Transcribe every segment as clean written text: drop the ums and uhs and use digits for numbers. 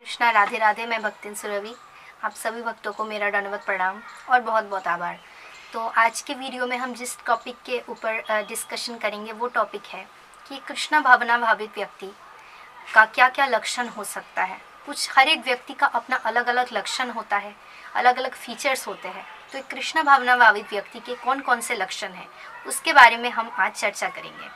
कृष्णा, राधे राधे। मैं भक्तिन सुरभि। आप सभी भक्तों को मेरा दंडवत प्रणाम और बहुत बहुत आभार। तो आज के वीडियो में हम जिस टॉपिक के ऊपर डिस्कशन करेंगे वो टॉपिक है कि कृष्णा भावना भावित व्यक्ति का क्या क्या लक्षण हो सकता है। कुछ हर एक व्यक्ति का अपना अलग अलग लक्षण होता है, अलग अलग फीचर्स होते हैं। तो एक कृष्णा भावना भावित व्यक्ति के कौन कौन से लक्षण हैं उसके बारे में हम आज चर्चा करेंगे।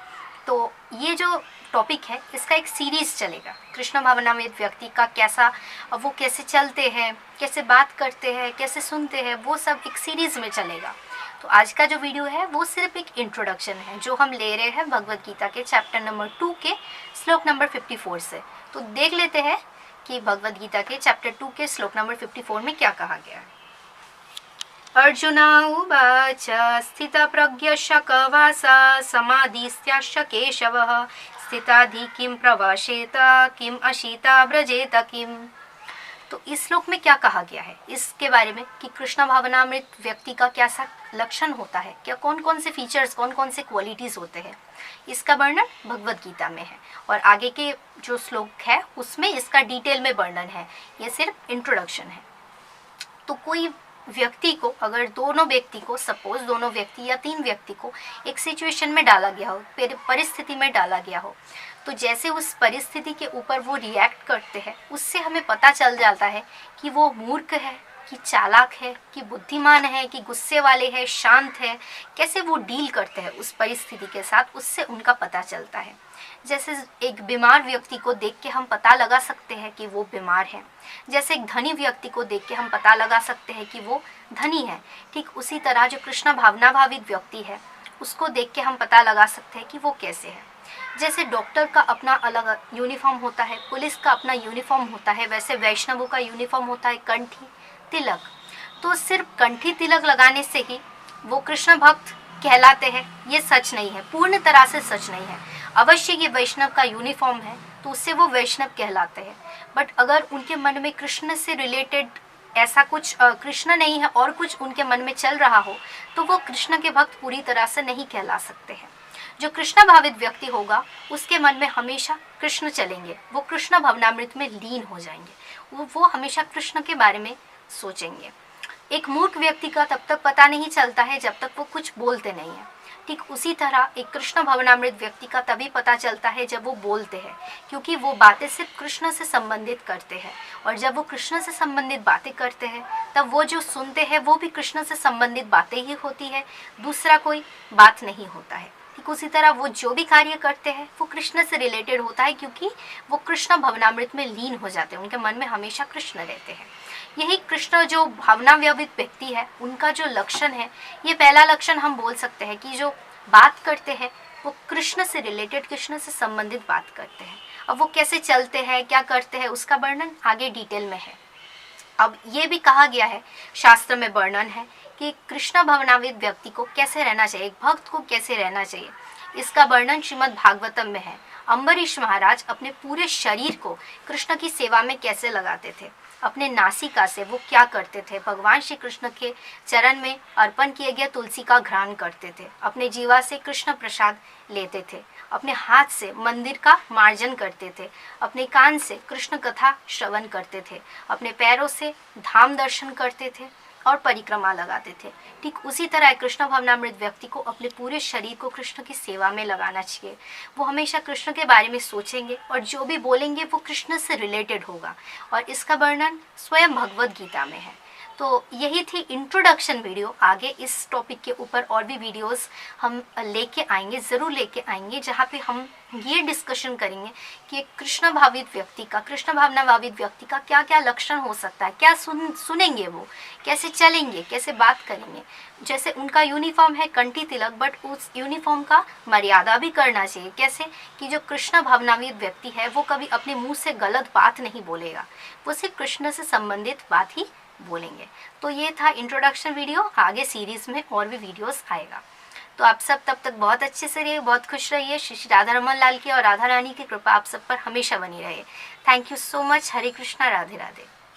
तो ये जो टॉपिक है इसका एक सीरीज़ चलेगा। कृष्ण भावनामय व्यक्ति का कैसा, वो कैसे चलते हैं, कैसे बात करते हैं, कैसे सुनते हैं, वो सब एक सीरीज़ में चलेगा। तो आज का जो वीडियो है वो सिर्फ एक इंट्रोडक्शन है जो हम ले रहे हैं भगवद गीता के चैप्टर नंबर 2 के श्लोक नंबर 54 से। तो देख लेते हैं कि भगवद गीता के चैप्टर 2 के श्लोक नंबर 54 में क्या कहा गया है। अर्जुन उवाच स्थितप्रज्ञशकवासा समाधिस्त्याश्च केशवः स्थिताधि किं प्रवासेत किं अशीता व्रजेत किम। तो इस श्लोक में क्या कहा गया है इसके बारे में कि कृष्ण भावनामृत व्यक्ति का कैसा लक्षण होता है, क्या कौन कौन से फीचर्स, कौन कौन से क्वालिटीज होते हैं, इसका वर्णन भगवद गीता में है। और आगे के जो श्लोक है उसमें इसका डिटेल में वर्णन है, ये सिर्फ इंट्रोडक्शन है। तो कोई व्यक्ति को, अगर दोनों व्यक्ति को, सपोज दोनों व्यक्ति या 3 व्यक्ति को एक सिचुएशन में डाला गया हो, परिस्थिति में डाला गया हो, तो जैसे उस परिस्थिति के ऊपर वो रिएक्ट करते हैं उससे हमें पता चल जाता है कि वो मूर्ख है, कि चालाक है, कि बुद्धिमान है, कि गुस्से वाले हैं, शांत है। कैसे वो डील करते हैं उस परिस्थिति के साथ, उससे उनका पता चलता है। जैसे एक बीमार व्यक्ति को देख के हम पता लगा सकते हैं कि वो बीमार है, जैसे एक धनी व्यक्ति को देख के हम पता लगा सकते हैं कि वो धनी है। ठीक उसी तरह जो कृष्ण भावना भावित व्यक्ति है उसको देख के हम पता लगा सकते हैं कि वो कैसे है। जैसे डॉक्टर का अपना अलग यूनिफॉर्म होता है, पुलिस का अपना यूनिफॉर्म होता है, वैसे वैष्णवों का यूनिफॉर्म होता है कंठी तिलक। तो सिर्फ कंठी तिलक लगाने से ही वो कृष्ण भक्त कहलाते हैं ये सच नहीं है, पूर्ण तरह से सच नहीं है। अवश्य ये वैष्णव का यूनिफॉर्म है तो उससे वो वैष्णव कहलाते हैं, बट अगर उनके मन में कृष्ण से रिलेटेड ऐसा कुछ कृष्ण नहीं है और कुछ उनके मन में चल रहा हो तो वो कृष्ण के भक्त पूरी तरह से नहीं कहला सकते हैं। जो कृष्ण भावित व्यक्ति होगा उसके मन में हमेशा कृष्ण चलेंगे, वो कृष्ण भवनामृत में लीन हो जाएंगे, वो हमेशा कृष्ण के बारे में सोचेंगे। एक मूर्ख व्यक्ति का तब तक पता नहीं चलता है जब तक वो कुछ बोलते नहीं है। ठीक उसी तरह एक कृष्ण भवनामृत व्यक्ति का तभी पता चलता है जब वो बोलते हैं, क्योंकि वो बातें सिर्फ कृष्ण से संबंधित करते हैं। और जब वो कृष्ण से संबंधित बातें करते हैं तब वो जो सुनते हैं वो भी कृष्ण से संबंधित बातें ही होती है, दूसरा कोई बात नहीं होता है। ठीक उसी तरह वो जो भी कार्य करते हैं वो कृष्ण से रिलेटेड होता है, क्योंकि वो कृष्ण भवनामृत में लीन हो जाते हैं, उनके मन में हमेशा कृष्ण रहते हैं। यही कृष्ण जो भावना व्यवस्थित व्यक्ति है उनका जो लक्षण है, ये पहला लक्षण हम बोल सकते हैं कि जो बात करते हैं वो कृष्ण से रिलेटेड, कृष्ण से संबंधित बात करते हैं। अब वो कैसे चलते हैं, क्या करते हैं, उसका वर्णन आगे डिटेल में है। अब ये भी कहा गया है, शास्त्र में वर्णन है कि कृष्ण भावनावित व्यक्ति को कैसे रहना चाहिए, एक भक्त को कैसे रहना चाहिए। इसका वर्णन श्रीमद् भागवतम में है। अम्बरीश महाराज अपने पूरे शरीर को कृष्ण की सेवा में कैसे लगाते थे, अपने नासिका से वो क्या करते थे, भगवान श्री कृष्ण के चरण में अर्पण किए गए तुलसी का घ्राण करते थे, अपने जीवा से कृष्ण प्रसाद लेते थे, अपने हाथ से मंदिर का मार्जन करते थे, अपने कान से कृष्ण कथा श्रवण करते थे, अपने पैरों से धाम दर्शन करते थे और परिक्रमा लगाते थे। ठीक उसी तरह कृष्ण भावनामृत व्यक्ति को अपने पूरे शरीर को कृष्ण की सेवा में लगाना चाहिए। वो हमेशा कृष्ण के बारे में सोचेंगे और जो भी बोलेंगे वो कृष्ण से रिलेटेड होगा, और इसका वर्णन स्वयं भगवद गीता में है। तो यही थी इंट्रोडक्शन वीडियो। आगे इस टॉपिक के ऊपर और भी वीडियोस हम लेके आएंगे, ज़रूर लेके आएंगे, जहाँ पे हम ये डिस्कशन करेंगे कि एक कृष्ण भावित व्यक्ति का, कृष्ण भावना भावित व्यक्ति का क्या क्या लक्षण हो सकता है, क्या सुनेंगे वो, कैसे चलेंगे, कैसे बात करेंगे। जैसे उनका यूनिफॉर्म है कंठी तिलक, बट उस यूनिफॉर्म का मर्यादा भी करना चाहिए। कैसे कि जो कृष्ण भावनावित व्यक्ति है वो कभी अपने मुँह से गलत बात नहीं बोलेगा, वो सिर्फ कृष्ण से संबंधित बात ही बोलेंगे। तो ये था इंट्रोडक्शन वीडियो, आगे सीरीज में और भी वीडियोस आएगा। तो आप सब तब तक बहुत अच्छे से रहिए, बहुत खुश रहिए। श्री श्री राधा रमन लाल की और राधा रानी की कृपा आप सब पर हमेशा बनी रहे। Thank you so much. Hare Krishna, Radhe Radhe.